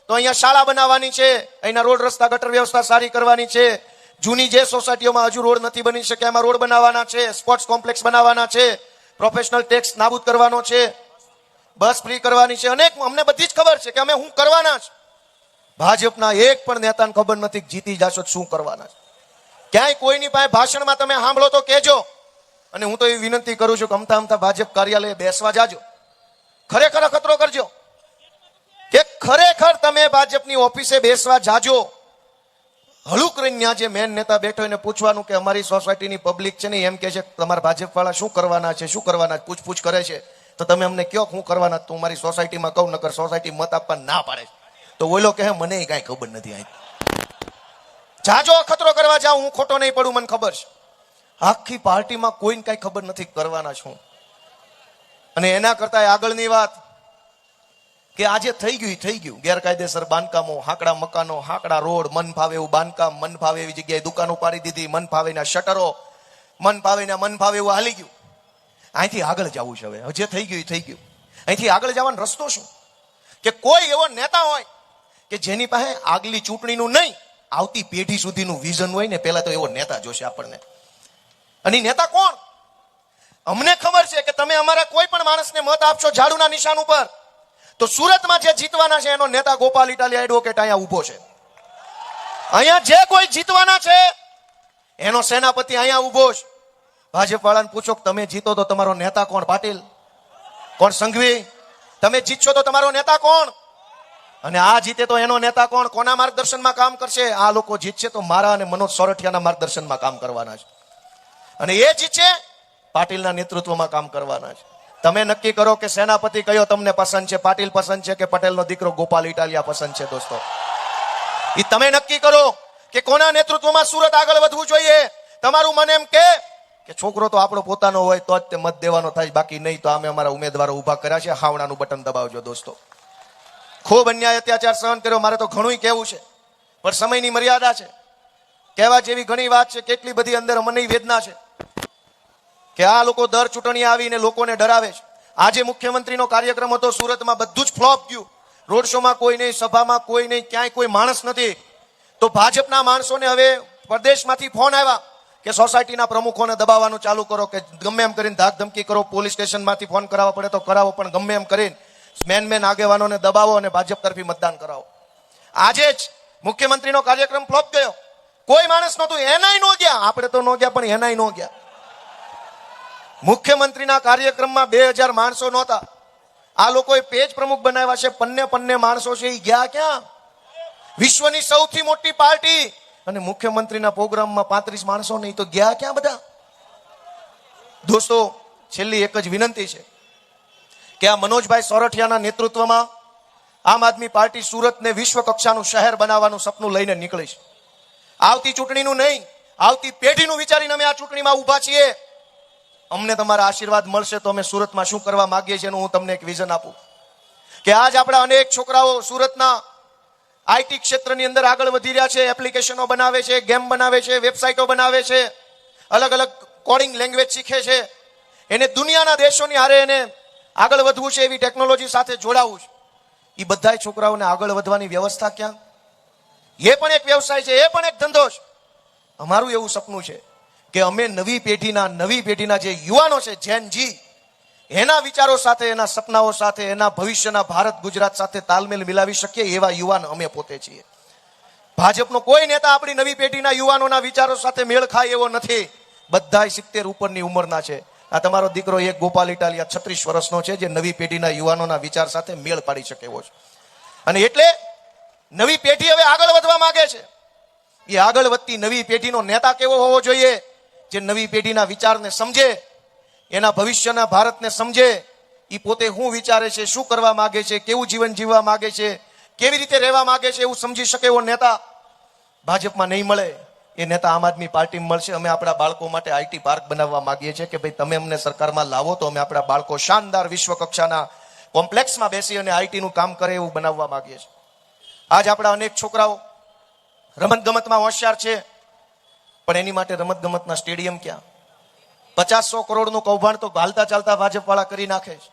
તો અહીંયા શાળા બનાવવાની છે, અહીંના રોડ રસ્તા ગટર વ્યવસ્થા સારી કરવાની છે, જૂની જે સોસાયટીઓમાં હજુ રોડ નથી બની શક્યા એમાં રોડ બનાવવાના છે, સ્પોર્ટ્સ કોમ્પ્લેક્સ બનાવવાના છે, પ્રોફેશનલ ટેક્સ નાબૂદ કરવાનો છે, બસ ફ્રી કરવાની છે. અનેક અમને બધી જ ખબર છે કે અમે શું કરવાના છે. ભાજપના એક પણ નેતાને ખબર નથી કે જીતી જશો શું કરવાના છે. ક્યાંય કોઈની પાસે ભાષણમાં તમે સાંભળો તો કહેજો. અને હું તો એવી વિનંતી કરું છું કે અમથા ભાજપ કાર્યાલયે બેસવા જાજો, ખરેખર અખતરો કરજો કે ખરેખર તમે ભાજપની ઓફિસે બેસવા જાજો. હળુક રહીને જે મેન નેતા બેઠો એને પૂછવાનું કે અમારી સોસાયટીની પબ્લિક છે ને એમ કે છે તમારા ભાજપ વાળા શું કરવાના છે, શું કરવાના, પૂછપૂછ કરે છે, તો તમે અમને કયો શું કરવાના. તું મારી સોસાયટીમાં કહું, નકર સોસાયટી મત આપવા ના પાડે તો ઓલો કહે મને કાંઈ ખબર નથી. જાજો અખતરો કરવા જાઓ, હું ખોટો નહીં પડું, મને ખબર છે. આખી પાર્ટીમાં કોઈને કાંઈ ખબર નથી કરવાના છું. અને એના કરતા આગળની વાત કે આજે થઈ ગયું ગેરકાયદેસર બાંધકામો, હાકડા મકાનો, હાકડા રોડ, મન ફાવે એવું બાંધકામ, મન ફાવે એવી જગ્યાએ દુકાનો પાડી દીધી, મન ફાવેના શટરો, મન ફાવે એવું હાલી ગયું. અહીંથી આગળ જવું છે. હવે જે થઈ ગયું. અહીંથી આગળ જવાનો રસ્તો શું? કે કોઈ એવો નેતા હોય કે જેની પાસે આગલી ચૂંટણીનું નહીં આવતી પેઢી સુધીનું વિઝન હોય ને, પેલા તો એવો નેતા જોશે આપણને. અને નેતા કોણ? અમને ખબર છે કે તમે અમારા કોઈ પણ માણસને મત આપશો ઝાડુના નિશાન ઉપર તો સુરતમાં જે જીતવાના છે એનો નેતા ગોપાલ ઇટાલિયા એડવોકેટ અહીંયા ઉભો છે. અહીંયા જે કોઈ જીતવાના છે એનો સેનાપતિ અહીંયા ઉભો છે. ભાજપ વાળાને પૂછો કે તમે જીતો તો તમારો નેતા કોણ? પાટીલ? કોણ? સંઘવી? તમે જીતશો તો તમારો નેતા કોણ? અને આ જીતે તો એનો નેતા કોણ? કોના માર્ગદર્શનમાં કામ કરશે? આ લોકો જીતશે તો મારા અને મનોજ સોરઠિયાના માર્ગદર્શનમાં કામ કરવાના છે. અને એ જીતશે પાટીલના નેતૃત્વમાં કામ કરવાના છે. તમે નક્કી કરો કે સેનાપતિ કયો તમને પસંદ છે, પાટીલ પસંદ છે કે પટેલનો દીકરો ગોપાલ ઇટાલિયા પસંદ છે. દોસ્તો એ તમે નક્કી કરો કે કોના નેતૃત્વમાં સુરત આગળ વધવું જોઈએ. તમારું મન એમ કે છોકરો તો આપણો પોતાનો હોય તો જ તે મત દેવાનો થાય, બાકી નહીં તો અમે અમારા ઉમેદવારો ઉભા કર્યા છે, હાવણાનું બટન દબાવજો. દોસ્તો ખૂબ અન્યાય અત્યાચાર સહન કર્યો. મારે તો ઘણું કહેવું છે પણ સમયની મર્યાદા છે. કહેવા જેવી ઘણી વાત છે, કેટલી બધી અંદર મને વેદના છે કે આ લોકો દર ચૂંટણી આવીને લોકોને ડરાવે છે. આજે મુખ્યમંત્રીનો કાર્યક્રમ હતો સુરતમાં, બધું જ ફ્લોપ ગયું. રોડ શોમાં કોઈ નહીં, સભામાં કોઈ નહીં, ક્યાંય કોઈ માણસ નથી. તો ભાજપના માણસોને હવે પ્રદેશમાંથી ફોન આવ્યા કે સોસાયટીના પ્રમુખોને દબાવવાનું ચાલુ કરો, કે ગમે એમ કરીને ધાક ધમકી કરો, પોલીસ સ્ટેશનમાંથી ફોન કરાવવા પડે તો કરાવો, પણ ગમે એમ કરીને મેન આગેવાનોને દબાવો અને ભાજપ તરફી મતદાન કરાવો. આજે જ મુખ્યમંત્રીનો કાર્યક્રમ ફ્લોપ ગયો. કોઈ માણસ નહોતું, એનાય નો ગયા. આપણે તો નો ગયા પણ એનાય નો ગયા. મુખ્યમંત્રીના કાર્યક્રમમાં 2000 માણસો નહોતા. આ લોકોએ પેજ પ્રમુખ બનાવ્યા છે, પન્ને માણસો છે, એ ગયા ક્યાં? વિશ્વની સૌથી મોટી પાર્ટી અને મુખ્યમંત્રીના પ્રોગ્રામમાં 35 માણસો નહીં તો ગયા ક્યાં બધા? દોસ્તો છેલ્લી એક જ વિનંતી છે કે આ મનોજભાઈ સોરઠિયાના નેતૃત્વમાં આમ આદમી પાર્ટી સુરતને વિશ્વ કક્ષાનું શહેર બનાવવાનું સપનું લઈને નીકળી છે. આવતી ચૂંટણીનું નહીં, આવતી પેઢીનું વિચારીને અમે આ ચૂંટણીમાં ઊભા છીએ. અમને તમારા આશીર્વાદ મળશે તો અમે સુરતમાં શું કરવા માંગીએ છીએ એનું હું તમને એક વિઝન આપું કે આજ આપણા અનેક છોકરાઓ સુરતના આઈટી ક્ષેત્રની અંદર આગળ વધી રહ્યા છે. એપ્લિકેશનો બનાવે છે, ગેમ બનાવે છે, વેબસાઇટો બનાવે છે, અલગ અલગ કોડિંગ લેંગ્વેજ શીખે છે. એને દુનિયાના દેશોની હારે એને આગળ વધવું છે, એવી ટેકનોલોજી સાથે જોડાવું છે. એ બધા છોકરાઓને આગળ વધવાની વ્યવસ્થા ક્યાં? એ પણ એક વ્યવસાય છે, એ પણ એક ધંધો છે. અમારું એવું સપનું છે કે અમે નવી પેઢીના જે યુવાનો છે, જેન જી, એના વિચારો સાથે, એના સપનાઓ સાથે, એના ભવિષ્યના ભારત ગુજરાત સાથે તાલમેલ મિલાવી શકીએ એવા યુવાન અમે પોતે છીએ. ભાજપનો કોઈ નેતા આપણી નવી પેઢીના યુવાનોના વિચારો સાથે મેળ ખાય એવો નથી. બધાય 70 ઉપરની ઉંમરના છે. આ તમારો દીકરો એક ગોપાલ ઇટાલિયા 36 વર્ષનો છે, જે નવી પેઢીના યુવાનોના વિચાર સાથે મેળ પાડી શકે એવો છે. અને એટલે નવી પેઢી હવે આગળ વધવા માંગે છે. એ આગળ વધતી નવી પેઢીનો નેતા કેવો હોવો જોઈએ? જે નવી પેઢીના વિચારને સમજે, એના ભવિષ્યના ભારતને સમજે, એ પોતે શું વિચારે છે, શું કરવા માંગે છે, કેવું જીવન જીવવા માંગે છે, કેવી રીતે રહેવા માંગે છે, એવું સમજી શકે એવો નેતા ભાજપમાં નહીં મળે. એ નેતા આમ આદમી પાર્ટીમાં મળશે. અમે આપણા બાળકો માટે આઈટી પાર્ક બનાવવા માંગીએ છીએ કે ભાઈ તમે અમને સરકારમાં લાવો તો અમે આપણા બાળકો શાનદાર વિશ્વ કક્ષાના કોમ્પ્લેક્સમાં બેસી અને આઈટીનું કામ કરે એવું બનાવવા માંગીએ છીએ. આજ આપણા અનેક છોકરાઓ રમત ગમતમાં હોશિયાર છે, પણ એની માટે રમત ગમતના સ્ટેડિયમ ક્યાં? 50-100 કરોડનું કૌભાંડ તો હાલતા ચાલતા ભાજપ વાળા કરી નાખે છે.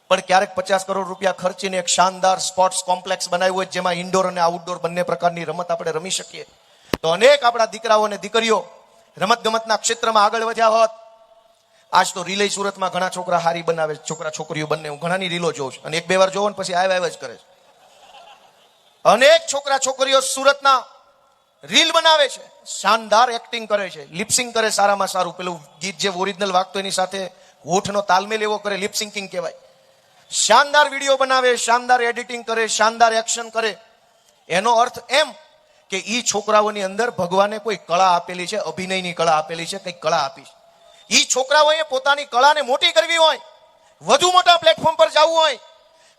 પણ ક્યારેક 50 કરોડ રૂપિયા ખર્ચીને એક શાનદાર સ્પોર્ટ્સ કોમ્પ્લેક્સ બનાવ્યું હોય જેમાં ઇન્ડોર અને આઉટડોર બંને પ્રકારની રમત આપણે રમી શકીએ તો અનેક આપણા દીકરાઓ અને દીકરીઓ રમત ગમતના ક્ષેત્રમાં આગળ વધ્યા હોત. આજ તો રીલે સુરતમાં ઘણા છોકરા હારી બનાવે છે, છોકરા છોકરીઓ બંને. હું ઘણાની રીલો જોઉં છું અને 1-2 વાર જોવો ને પછી આવ્યા જ કરે છે. અનેક છોકરા છોકરીઓ સુરતના રીલ બનાવે છે, શાનદાર એક્ટિંગ કરે છે, લિપસિંગ કરે સારામાં સારું. પેલું ગીત જે ઓરિજિનલ વાગતો એની સાથે હોઠનો તાલમેલ એવો કરે, લિપસિંકિંગ કહેવાય. શાનદાર વિડીયો બનાવે, શાનદાર એડિટિંગ કરે, શાનદાર એક્શન કરે. એનો અર્થ એમ કે ઈ છોકરાઓની અંદર ભગવાને કોઈ કળા આપેલી છે, અભિનયની કળા આપેલી છે, કંઈક કળા આપી છે. ઈ છોકરાઓએ પોતાની કળાને મોટી કરવી હોય, વધુ મોટા પ્લેટફોર્મ પર જવું હોય,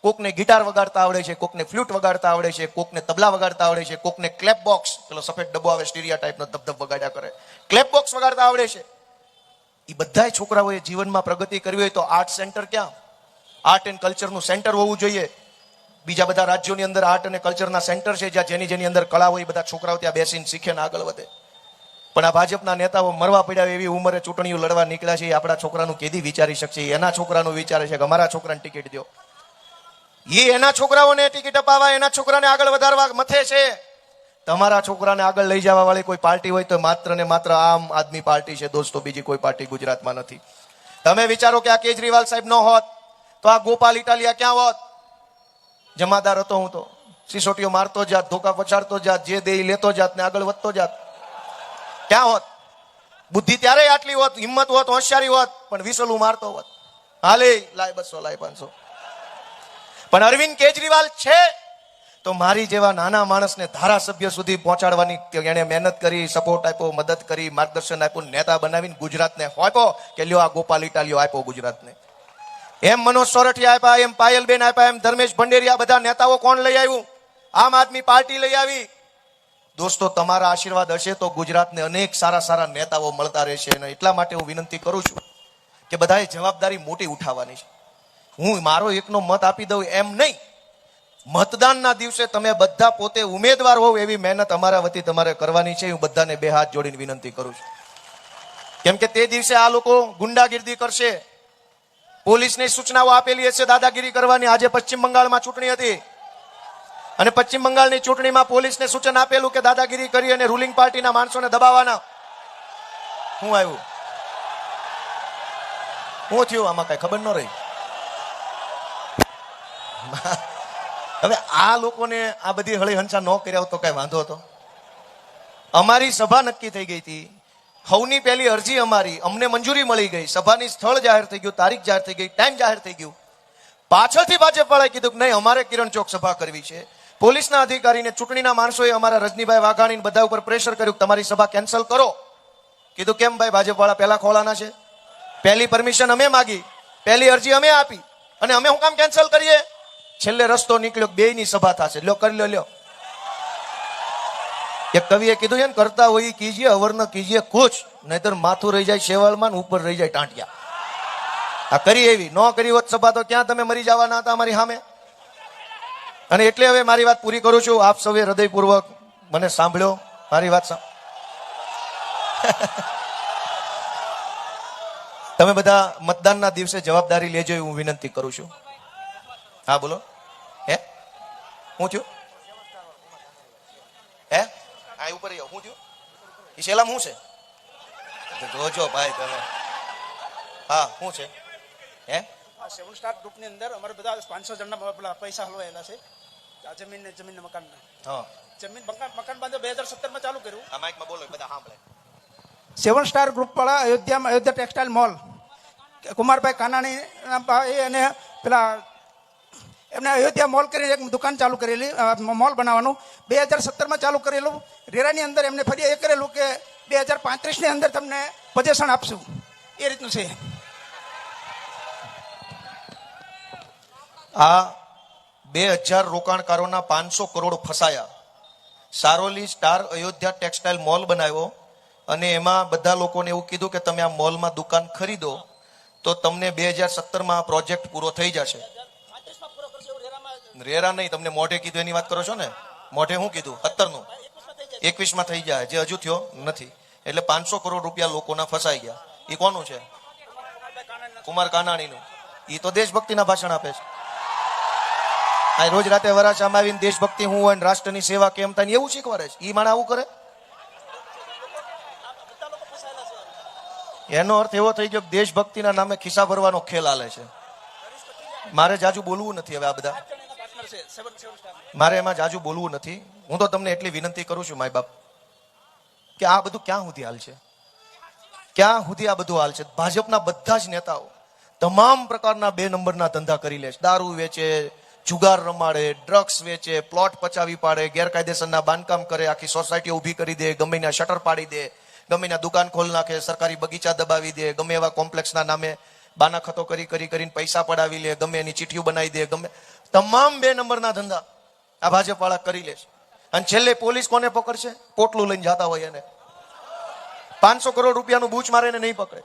કોકને ગિટાર વગાડતા આવડે છે, કોકને ફ્લૂટ વગાડતા આવડે છે, કોકને તબલા વગાડતા આવડે છે, કોકને ક્લેપ બોક્સ, પેલો સફેદ ડબ્બો આવે સ્ટીરિયા ટાઈપનો ધબધબ વગાડ્યા કરે, ક્લેપ બોક્સ વગાડતા આવડે છે. એ બધાય છોકરાઓએ જીવનમાં પ્રગતિ કરવી હોય તો આર્ટ સેન્ટર ક્યાં? આર્ટ એન્ડ કલ્ચરનું સેન્ટર હોવું જોઈએ. બીજા બધા રાજ્યોની અંદર આર્ટ અને કલ્ચરના સેન્ટર છે જ્યાં જેની અંદર કળા હોય બધા છોકરાઓ ત્યાં બેસીને શીખે ને આગળ વધે. પણ આ ભાજપના નેતાઓ મરવા પડ્યા એવી ઉંમરે ચૂંટણીઓ લડવા નીકળ્યા છે. એ આપણા છોકરાનું કેદી વિચારી શકશે? એના છોકરાનું વિચારે છે કે અમારા છોકરાને ટિકિટ દો. એ એના છોકરાઓને ટિકિટ અપાવવા, એના છોકરાને આગળ વધારવા મથે છે. તમારા છોકરાને આગળ લઈ જવા વાળી કોઈ પાર્ટી હોય તો માત્ર ને માત્ર આમ આદમી પાર્ટી છે દોસ્તો, બીજી કોઈ પાર્ટી ગુજરાતમાં નથી. તમે વિચારો કે આ કેજરીવાલ સાહેબ ન હોત તો આ ગોપાલ ઇટાલિયા ક્યાં હોત? જમાદાર હતો હું તો, સિસોટીઓ મારતો જાત, ધોકા પછાડતો જાત, જે દે લેતો જાત ને આગળ વધતો જાત. ક્યાં હોત? બુદ્ધિ ત્યારે આટલી હોત, હિંમત હોત, હોશિયારી હોત, પણ વિસલું મારતો હોત. હાલે લાય 200 લાય 500. પણ અરવિંદ કેજરીવાલ છે તો મારી જેવા નાના માણસને ધારાસભ્ય સુધી પહોંચાડવાની એને મહેનત કરી, સપોર્ટ આપ્યો, મદદ કરી, માર્ગદર્શન આપ્યું, નેતા બનાવીને ગુજરાતને આપ્યો કે લ્યો આ ગોપાલ ઇટાલિયો આપ્યો ગુજરાતને. એમ મનોજ સોરઠિયા આપ્યા, એમ પાયલબેન આપ્યા, એમ ધર્મેશ ભંડેરિયા, બધા નેતાઓ કોણ લઈ આવ્યું? આમ આદમી પાર્ટી લઈ આવી. દોસ્તો તમારા આશીર્વાદ હશે તો ગુજરાતને અનેક સારા સારા નેતાઓ મળતા રહેશે. અને એટલા માટે હું વિનંતી કરું છું કે બધાએ જવાબદારી મોટી ઉઠાવવાની છે. હું મારો એકનો મત આપી દઉં એમ નહીં. મતદાનના દિવસે તમે બધા પોતે ઉમેદવાર હોવ એવી મહેનત અમારા વતી તમારે કરવાની છે. હું બધાને 2 હાથ જોડીને વિનંતી કરું છું. કેમ કે તે દિવસે આ લોકો ગુંડાગીર્દી કરશે, પોલીસને સૂચનાઓ આપેલી હશે દાદાગીરી કરવાની. આજે પશ્ચિમ બંગાળમાં ચૂંટણી હતી અને પશ્ચિમ બંગાળની ચૂંટણીમાં પોલીસને સૂચન આપેલું કે દાદાગીરી કરી અને રૂલિંગ પાર્ટીના માણસોને દબાવવાના. શું આવ્યું? શું થયું? આમાં કઈ ખબર ન રહી. હવે આ લોકોને આ બધી હળી હંસા ન કર્યા હોત તો કઈ વાંધો હતો? અમારી સભા નક્કી થઈ ગઈ હતી, હવની પહેલી અરજી અમારી, અમને મંજૂરી મળી ગઈ, સભાની સ્થળ જાહેર થઈ ગયું, તારીખ જાહેર થઈ ગઈ, ટાઈમ જાહેર થઈ ગયું. પાછળથી ભાજપ વાળાએ કીધું કે નહીં અમારે કિરણ ચોક સભા કરવી છે. પોલીસના અધિકારીને, ચૂંટણીના માણસોએ અમારા રજનીભાઈ વાઘાણી બધા ઉપર પ્રેશર કર્યું તમારી સભા કેન્સલ કરો. કીધું કેમ ભાઈ? ભાજપ વાળા પહેલા ખોલાના છે, પહેલી પરમિશન અમે માગી, પહેલી અરજી અમે આપી અને અમે શું કામ કેન્સલ કરીએ? છેલ્લે રસ્તો નીકળ્યો, બેયની સભા થશે. લ્યો કરી લ્યો. એક કવિએ કીધું છે ને, કરતા હોય કીજીએ અવર ન કીજીએ કુછ, નહીતર માથું રહી જાય શેવાળમાં ને ઉપર રહી જાય ટાંટિયા. આ કરી એવી ન કરી હોત સભા તો ક્યાં તમે મરી જવાના હતા અમારી સામે. અને એટલે હવે મારી વાત પૂરી કરું છું. આપ સૌએ હૃદયપૂર્વક મને સાંભળ્યો. મારી વાત તમે બધા મતદાનના દિવસે જવાબદારી લેજો એવું હું વિનંતી કરું છું. હા બોલો. હે હું થયું? હે આ ઉપર હું થયું? એ શેલામ શું છે? જોજો ભાઈ તમે. હા શું છે? હે આ 7 સ્ટાર ગ્રુપની અંદર અમારે બધા 500 જણના પેલા પૈસા હલવાયેલા છે. આ જમીન મકાનના. હા મકાન બાંધો 2017 માં ચાલુ કર્યું. આ માઈકમાં બોલો બધા સાંભળે. 7 સ્ટાર ગ્રુપ વાળા અયોધ્યા ટેક્સટાઇલ મોલ, કુમારભાઈ કાનાણી અને પેલા એમને અયોધ્યા મોલ કરીને એક દુકાન ચાલુ કરેલી, મોલ બનાવવાનું 2017 માં ચાલુ કરેલું. રેરાની અંદર એમને ફરી એ કરેલું કે 2035 ની અંદર તમને પોઝેશન આપશું, એ રીતનું છે. આ 2000 રોકાણકારોના 500 કરોડ ફસાયા. Saroli star Ayodhya textile mall બનાવ્યો અને એમાં બધા લોકોને એવું કીધું કે તમે આ મોલમાં દુકાન ખરીદો તો તમને 2017માં આ પ્રોજેક્ટ પૂરો થઈ જશે. રેરા નહીં, તમને મોઢે કીધું એની વાત કરો છો ને? મોઢે શું કીધું? 17નું 21માં થઈ જાય, જે હજુ થયો નથી. એટલે 500 કરોડ રૂપિયા લોકોના ફસાઈ ગયા. એ કોનું છે? કુમાર કાનાણીનું. એ તો દેશભક્તિના ભાષણ આપે છે. આ રોજ રાતે વરાછામાં આવીને દેશભક્તિ હું હોય ને રાષ્ટ્રની સેવા કેમ થાય એવું શીખવાડે છે. ઈ માણસ આવું કરે? એનો અર્થ એવો થઈ ગયો કે દેશભક્તિના નામે ખિસ્સા ભરવાનો ખેલ હાલે છે. મારે જાજુ બોલવું નથી હવે. આ બધા મારે એમાં જાજુ બોલવું નથી. હું તો તમને એટલી વિનંતી કરું છું માય બાપ કે આ બધું ક્યાં સુધી હાલ છે? ક્યાં સુધી આ બધું હાલ છે? ભાજપના બધા જ નેતાઓ તમામ પ્રકારના 2 નંબરના ધંધા કરી લે છે. દારૂ વેચે, જુગાર રમાડે, ડ્રગ્સ વેચે, પ્લોટ પચાવી પાડે, ગેરકાયદેસરના બાંધકામ કરે, આખી સોસાયટી ઊભી કરી દે, ગમે ના શટર પાડી દે, ગમે ના દુકાન ખોલ નાખે, સરકારી બગીચા દબાવી દે, ગમે એવા કોમ્પ્લેક્સના નામે બાનાખતો કરીને પૈસા પડાવી લે, ગમે એની ચીઠીઓ બનાવી દે, ગમે તમામ 2 નંબરના ધંધા આ ભાજપ વાળા કરી લે છે. અને છેલ્લે પોલીસ કોને પકડશે? પોટલું લઈને જતા હોય એને. 500 કરોડ રૂપિયાનું બૂચ મારે એને નહીં પકડે.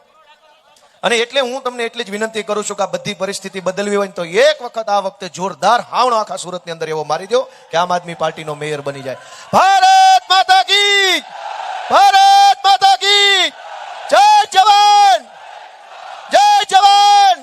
અને એટલે હું તમને એટલી જ વિનંતી કરું છું કે આ બધી પરિસ્થિતિ બદલવી હોય તો એક વખત આ વખતે જોરદાર હાવણો આખા સુરતની અંદર એવો મારી દો કે આમ આદમી પાર્ટીનો મેયર બની જાય. ભારત માતા કી! ભારત માતા કી! જય જવાન! જય જવાન!